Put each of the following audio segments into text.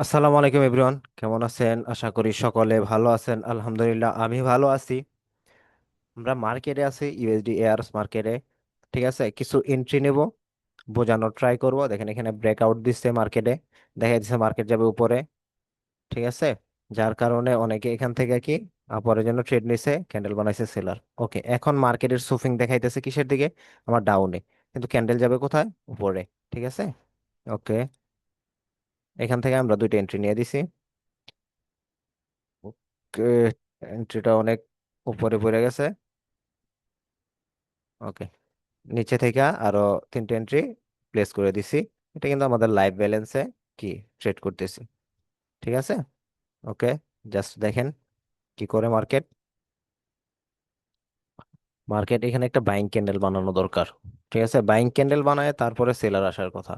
আসসালামু আলাইকুম এভরিওয়ান, কেমন আছেন? আশা করি সকলে ভালো আছেন। আলহামদুলিল্লাহ আমি ভালো আছি। আমরা মার্কেটে আছি, ইউএসডি এয়ারস মার্কেটে। ঠিক আছে, কিছু এন্ট্রি নেব, বোঝানোর ট্রাই করব। দেখেন এখানে ব্রেকআউট দিচ্ছে মার্কেটে, দেখা যাচ্ছে মার্কেট যাবে উপরে। ঠিক আছে, যার কারণে অনেকে এখান থেকে কি পরের জন্য ট্রেড নিছে, ক্যান্ডেল বানাইছে সেলার। ওকে, এখন মার্কেটের সুফিং দেখাইতেছে কিসের দিকে? আমার ডাউনে, কিন্তু ক্যান্ডেল যাবে কোথায়? উপরে। ঠিক আছে, ওকে, এখান থেকে আমরা দুইটা এন্ট্রি নিয়ে দিছি। ওকে, এন্ট্রিটা অনেক উপরে পড়ে গেছে। ওকে, নিচে থেকে আরো তিনটে এন্ট্রি প্লেস করে দিছি। এটা কিন্তু আমাদের লাইভ ব্যালেন্সে কি ট্রেড করতেছি। ঠিক আছে, ওকে, জাস্ট দেখেন কি করে মার্কেট। মার্কেট এখানে একটা বাইং ক্যান্ডেল বানানো দরকার। ঠিক আছে, বাইং ক্যান্ডেল বানায় তারপরে সেলার আসার কথা।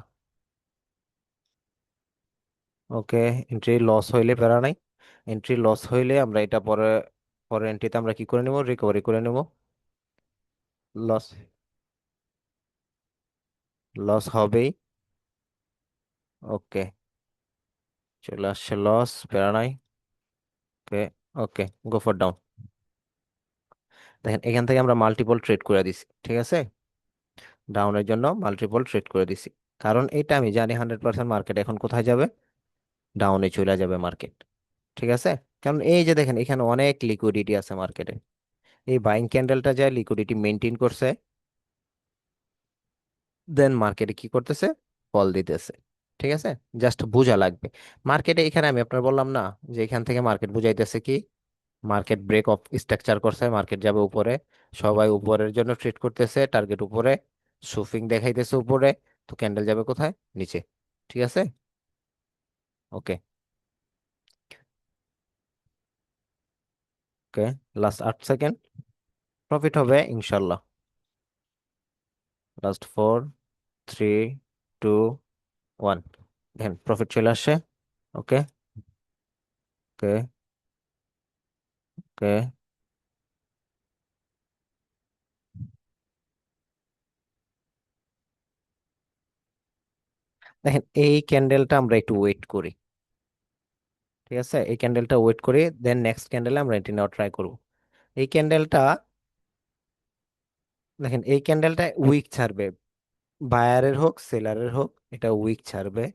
ওকে, এন্ট্রি লস হইলে প্যারা নাই। এন্ট্রি লস হইলে আমরা এটা পরে পরের এন্ট্রিতে আমরা কি করে নেব, রিকভারি করে নেব। লস লস হবেই। ওকে, চলে আসছে লস, প্যারা নাই। ওকে, ওকে, গো ফর ডাউন। দেখেন এখান থেকে আমরা মাল্টিপল ট্রেড করে দিছি। ঠিক আছে, ডাউনের জন্য মাল্টিপল ট্রেড করে দিছি, কারণ এটা আমি জানি 100% মার্কেট এখন কোথায় যাবে, ডাউনে চলে যাবে মার্কেট। ঠিক আছে, কারণ এই যে দেখেন এখানে অনেক লিকুইডিটি আছে মার্কেটে। এই বাইং ক্যান্ডেলটা যায় লিকুইডিটি মেনটেন করছে, দেন মার্কেটে কি করতেছে, ফল দিতেছে। ঠিক আছে, জাস্ট বোঝা লাগবে। মার্কেটে এখানে আমি আপনার বললাম না যে এখান থেকে মার্কেট বুঝাইতেছে কি, মার্কেট ব্রেক অফ স্ট্রাকচার করছে, মার্কেট যাবে উপরে। সবাই উপরের জন্য ট্রেড করতেছে, টার্গেট উপরে, সুফিং দেখাইতেছে উপরে। তো ক্যান্ডেল যাবে কোথায়? নিচে। ঠিক আছে, ওকে, ওকে, লাস্ট 8 সেকেন্ড, প্রফিট হবে ইনশাল্লাহ। লাস্ট 4, 3, 2, 1, দেখেন প্রফিট চলে আসছে। ওকে, ওকে, ওকে, দেখেন এই ক্যান্ডেলটা আমরা একটু ওয়েট করি। ঠিক আছে, এই ক্যান্ডেলটা ওয়েট করি, দেন নেক্সট ক্যান্ডেলে আমরা এটি নেওয়ার ট্রাই করব। এই ক্যান্ডেলটা, দেখেন এই ক্যান্ডেলটা উইক ছাড়বে, বায়ারের হোক সেলারের হোক, এটা উইক ছাড়বে।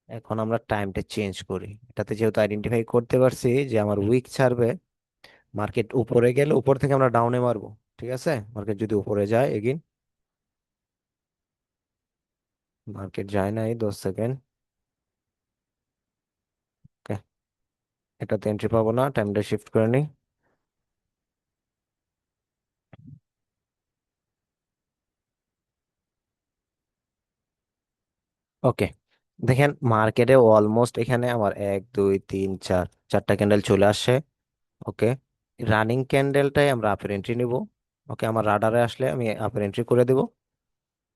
এখন আমরা টাইমটা চেঞ্জ করি, এটাতে যেহেতু আইডেন্টিফাই করতে পারছি যে আমার উইক ছাড়বে, মার্কেট উপরে গেলে উপর থেকে আমরা ডাউনে মারবো। ঠিক আছে, মার্কেট যদি উপরে যায় এগিন, মার্কেট যায় নাই 10 সেকেন্ড। ওকে, এটাতে এন্ট্রি পাবো না, টাইমটা শিফট করে নিই। ওকে, দেখেন মার্কেটে অলমোস্ট এখানে আমার 1, 2, 3, 4, চারটা ক্যান্ডেল চলে আসছে। ওকে, রানিং ক্যান্ডেলটাই আমরা আপের এন্ট্রি নিব। ওকে, আমার রাডারে আসলে আমি আপের এন্ট্রি করে দেব।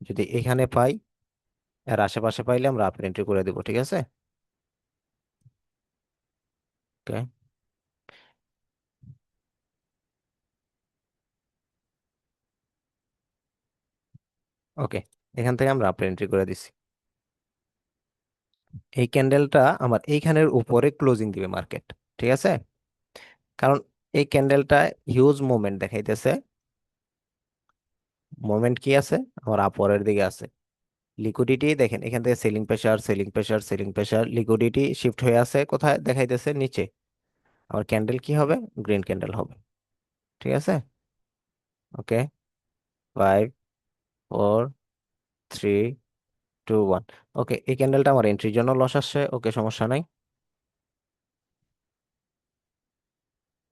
যদি এখানে পাই, এর আশেপাশে পাইলে আমরা আপের এন্ট্রি করে দেব। ঠিক আছে, ওকে, ওকে, এখান থেকে আমরা আপের এন্ট্রি করে দিছি। এই ক্যান্ডেলটা আমার এইখানের উপরে ক্লোজিং দিবে মার্কেট। ঠিক আছে, কারণ এই ক্যান্ডেলটা হিউজ মুভমেন্ট দেখাইতেছে। মুভমেন্ট কি আছে, আমার আপরের দিকে আছে। লিকুইডিটি দেখেন এখান থেকে selling pressure, selling pressure, selling pressure, liquidity shift হয়ে আছে কোথায়, দেখাইতেছে নিচে। আমার ক্যান্ডেল কি হবে? গ্রিন ক্যান্ডেল হবে। ঠিক আছে, ওকে, 5, 4, 3, 2, 1। ওকে, এই ক্যান্ডেলটা আমার এন্ট্রির জন্য লস আসছে। ওকে, সমস্যা নাই।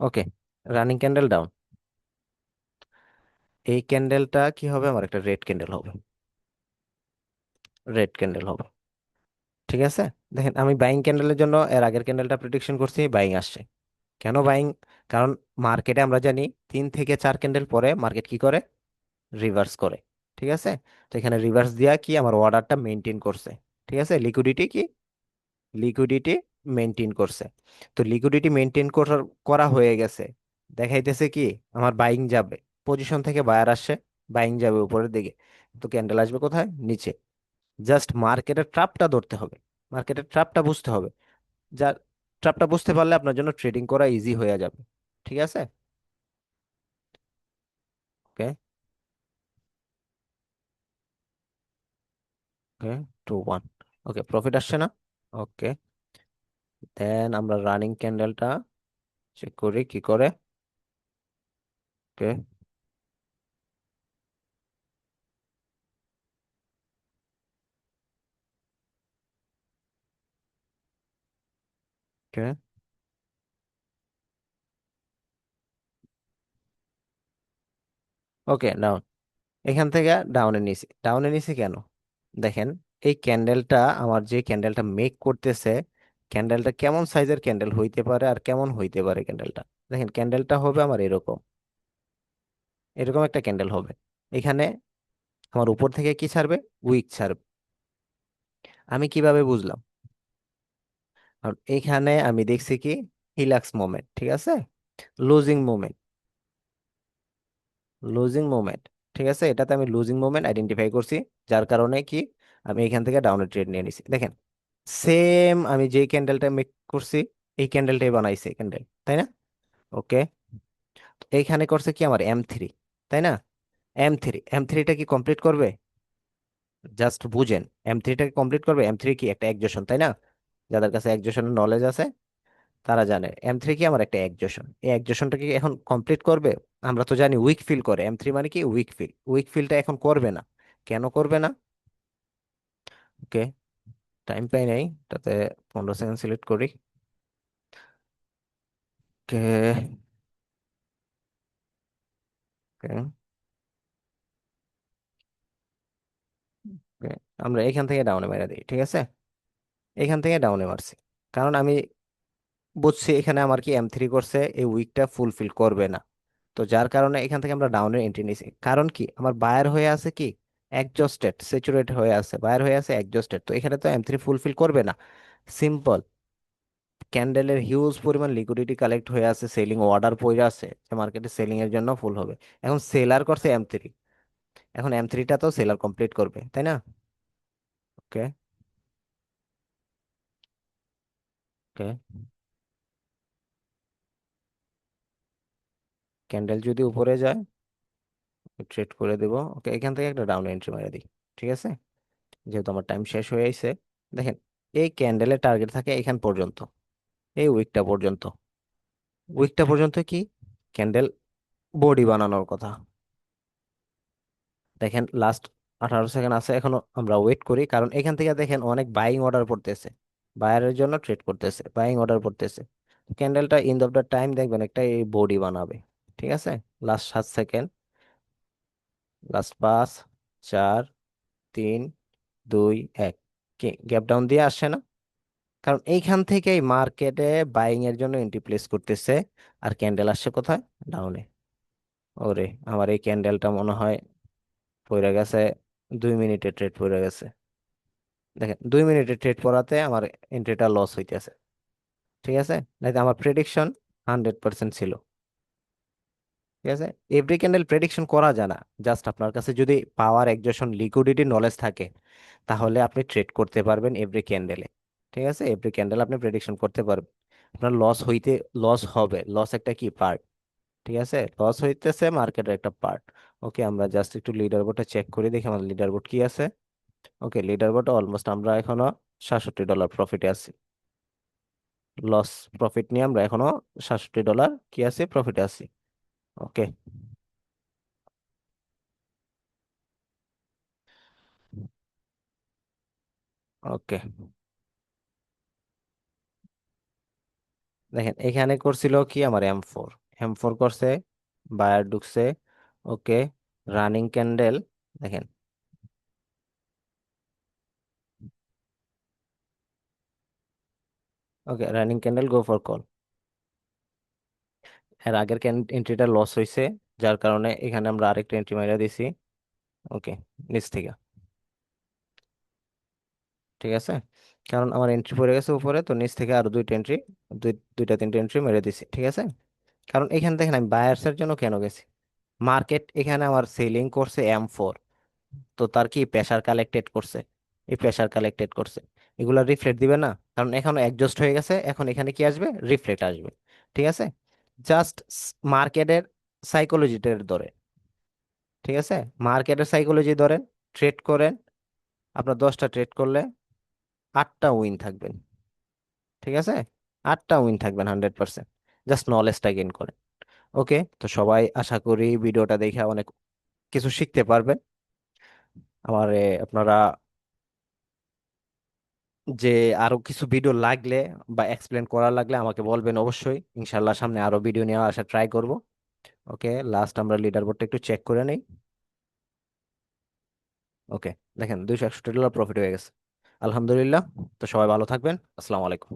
ওকে, রানিং ক্যান্ডেল ডাউন। এই ক্যান্ডেলটা কি হবে, আমার একটা রেড ক্যান্ডেল হবে, রেড ক্যান্ডেল হবে। ঠিক আছে, দেখেন আমি বাইং ক্যান্ডেলের জন্য এর আগের ক্যান্ডেলটা প্রেডিকশন করছি, বাইং আসছে। কেন বাইং? কারণ মার্কেটে আমরা জানি 3 থেকে 4 ক্যান্ডেল পরে মার্কেট কি করে, রিভার্স করে। ঠিক আছে, তো এখানে রিভার্স দিয়া কি আমার অর্ডারটা মেনটেন করছে। ঠিক আছে, লিকুইডিটি কি, লিকুইডিটি মেনটেন করছে। তো লিকুইডিটি মেনটেন করার করা হয়ে গেছে, দেখাইতেছে কি আমার বাইং যাবে, পজিশন থেকে বায়ার আসছে, বাইং যাবে উপরের দিকে। তো ক্যান্ডেল আসবে কোথায়? নিচে। জাস্ট মার্কেটের ট্রাপটা ধরতে হবে। মার্কেটের ট্র্যাপটা বুঝতে হবে। যার ট্র্যাপটা বুঝতে পারলে আপনার জন্য ট্রেডিং করা ইজি হয়ে যাবে। ঠিক আছে। ওকে। ওকে, 2-1। ওকে, প্রফিট আসছে না? ওকে, দেন আমরা রানিং ক্যান্ডেলটা চেক করি কি করে। ওকে। ওকে। ওকে, ডাউন। এখান থেকে ডাউনে নিছি, ডাউনে নিছি কেন? দেখেন, এই ক্যান্ডেলটা, আমার যে ক্যান্ডেলটা মেক করতেছে, ক্যান্ডেলটা কেমন সাইজের ক্যান্ডেল হইতে পারে আর কেমন হইতে পারে ক্যান্ডেলটা। দেখেন, ক্যান্ডেলটা হবে আমার এরকম, এরকম একটা ক্যান্ডেল হবে। এখানে আমার উপর থেকে কি ছাড়বে? উইক ছাড়বে। আমি কিভাবে বুঝলাম? কারণ এইখানে আমি দেখছি কি, হিলাক্স মোমেন্ট, ঠিক আছে, লুজিং মোমেন্ট, লুজিং মোমেন্ট। ঠিক আছে, এটাতে আমি লুজিং মোমেন্ট আইডেন্টিফাই করছি, যার কারণে কি আমি এখান থেকে ডাউনের ট্রেড নিয়ে নিছি। দেখেন, সেম আমি যে ক্যান্ডেলটা মেক করছি, এই ক্যান্ডেলটাই বানাইছে ক্যান্ডেল, তাই না? ওকে। এইখানে করছে কি আমার M3, তাই না? এম থ্রিটা কি কমপ্লিট করবে? জাস্ট বুঝেন, M3টাকে কমপ্লিট করবে। M3 কি একটা একজোশন, তাই না? যাদের কাছে একজোশনের নলেজ আছে তারা জানে M3 কি আমার একটা একজোশন। এই একজোশনটা কি এখন কমপ্লিট করবে? আমরা তো জানি উইক ফিল করে। M3 মানে কি উইক ফিল, উইক ফিলটা এখন করবে না। কেন করবে না? ওকে, টাইম পাই নাই, তাতে 15 সেকেন্ড সিলেক্ট করি। ওকে। ওকে। ওকে, আমরা এখান থেকে ডাউনে মেরে দিই, ঠিক আছে। এখান থেকে ডাউনে মারছি, কারণ আমি বুঝছি এখানে আমার কি M3 করছে, এই উইকটা ফুলফিল করবে না। তো যার কারণে এখান থেকে আমরা ডাউনের এন্ট্রি নিছি। কারণ কি, আমার বায়ার হয়ে আছে কি, একজস্টেড, স্যাচুরেট হয়ে আছে, বায়ার হয়ে আছে একজস্টেড, তো এখানে তো M3 ফুলফিল করবে না। সিম্পল। ক্যান্ডেলের হিউজ পরিমাণ লিকুইডিটি কালেক্ট হয়ে আছে, সেলিং অর্ডার পড়ে আছে, যে মার্কেটে সেলিং এর জন্য ফুল হবে। এখন সেলার করছে M3, এখন M3টা তো সেলার কমপ্লিট করবে, তাই না? ওকে। ওকে, ক্যান্ডেল যদি উপরে যায় ট্রেড করে দেব। ওকে, এখান থেকে একটা ডাউন এন্ট্রি মেরে দিই, ঠিক আছে, যেহেতু আমার টাইম শেষ হয়ে আইছে। দেখেন, এই ক্যান্ডেলের টার্গেট থাকে এখান পর্যন্ত, এই উইকটা পর্যন্ত। উইকটা পর্যন্ত কি ক্যান্ডেল বডি বানানোর কথা। দেখেন, লাস্ট 18 সেকেন্ড আছে এখনো, আমরা ওয়েট করি, কারণ এখান থেকে দেখেন অনেক বাইং অর্ডার পড়তেছে, বায়ারের জন্য ট্রেড করতেছে, বাইং অর্ডার পড়তেছে। ক্যান্ডেলটা ইন অফ দ্য টাইম দেখবেন একটা এই বডি বানাবে, ঠিক আছে। Last 7 second, last 5, 4, 3, 2, 1। কি গ্যাপ ডাউন দিয়ে আসছে না? কারণ এইখান থেকেই মার্কেটে বাইং এর জন্য এন্ট্রি প্লেস করতেছে, আর ক্যান্ডেল আসছে কোথায়? ডাউনে। ওরে, আমার এই ক্যান্ডেলটা মনে হয় পড়ে গেছে, 2 মিনিটের ট্রেড পড়ে গেছে। দেখেন, 2 মিনিটের ট্রেড পড়াতে আমার এন্ট্রিটা লস হইতেছে, ঠিক আছে। নাই তো আমার প্রেডিকশন 100% ছিল, ঠিক আছে। এভরি ক্যান্ডেল প্রেডিকশন করা যায় না। জাস্ট আপনার কাছে যদি পাওয়ার একজেশন লিকুইডিটি নলেজ থাকে, তাহলে আপনি ট্রেড করতে পারবেন এভরি ক্যান্ডেলে, ঠিক আছে। এভরি ক্যান্ডেল আপনি প্রেডিকশন করতে পারবেন। আপনার লস হইতে, লস হবে, লস একটা কি পার্ট, ঠিক আছে, লস হইতেছে মার্কেটের একটা পার্ট। ওকে, আমরা জাস্ট একটু লিডার বোর্ডটা চেক করে দেখি আমাদের লিডার বোর্ড কি আছে। ওকে, লিডার বোর্ড অলমোস্ট আমরা এখনো $67 প্রফিটে আছি। লস প্রফিট নিয়ে আমরা এখনো $67 কি আছে, প্রফিটে আছি। ওকে। ওকে, দেখেন এখানে করছিল কি আমার M4, M4 করছে, বায়ার ঢুকছে। ওকে, রানিং ক্যান্ডেল, দেখেন। Okay, running candle, go for call. এর আগের এন্ট্রিটা লস হয়েছে, যার কারণে এখানে আমরা আরেকটা এন্ট্রি মাইরা দিছি। ওকে, নিচ থেকে, ঠিক আছে। কারণ আমার এন্ট্রি পড়ে গেছে উপরে, তো নিচ থেকে আরো দুইটা এন্ট্রি, দুইটা তিনটা এন্ট্রি মেরে দিছি, ঠিক আছে। কারণ এখানে দেখেন আমি বায়ার্সের জন্য কেন গেছি, মার্কেট এখানে আমার সেলিং করছে M4, তো তার কি প্রেসার কালেক্টেড করছে, এই প্রেসার কালেক্টেড করছে। এগুলা রিফ্লেক্ট দিবে না, কারণ এখন অ্যাডজাস্ট হয়ে গেছে, এখন এখানে কি আসবে, রিফ্লেক্ট আসবে। ঠিক আছে, জাস্ট মার্কেটের সাইকোলজিটার ধরে, ঠিক আছে, মার্কেটের সাইকোলজি ধরেন, ট্রেড করেন, আপনার 10টা ট্রেড করলে 8টা উইন থাকবেন। ঠিক আছে, 8টা উইন থাকবেন 100%। জাস্ট নলেজটা গেইন করেন। ওকে, তো সবাই আশা করি ভিডিওটা দেখে অনেক কিছু শিখতে পারবেন। আমার আপনারা যে আরো কিছু ভিডিও লাগলে বা এক্সপ্লেন করা লাগলে আমাকে বলবেন অবশ্যই, ইনশাল্লাহ সামনে আরো ভিডিও নিয়ে আসা ট্রাই করব। ওকে, লাস্ট আমরা লিডার বোর্ডটা একটু চেক করে নেই। ওকে, দেখেন $261 প্রফিট হয়ে গেছে। আলহামদুলিল্লাহ। তো সবাই ভালো থাকবেন। আসসালামু আলাইকুম।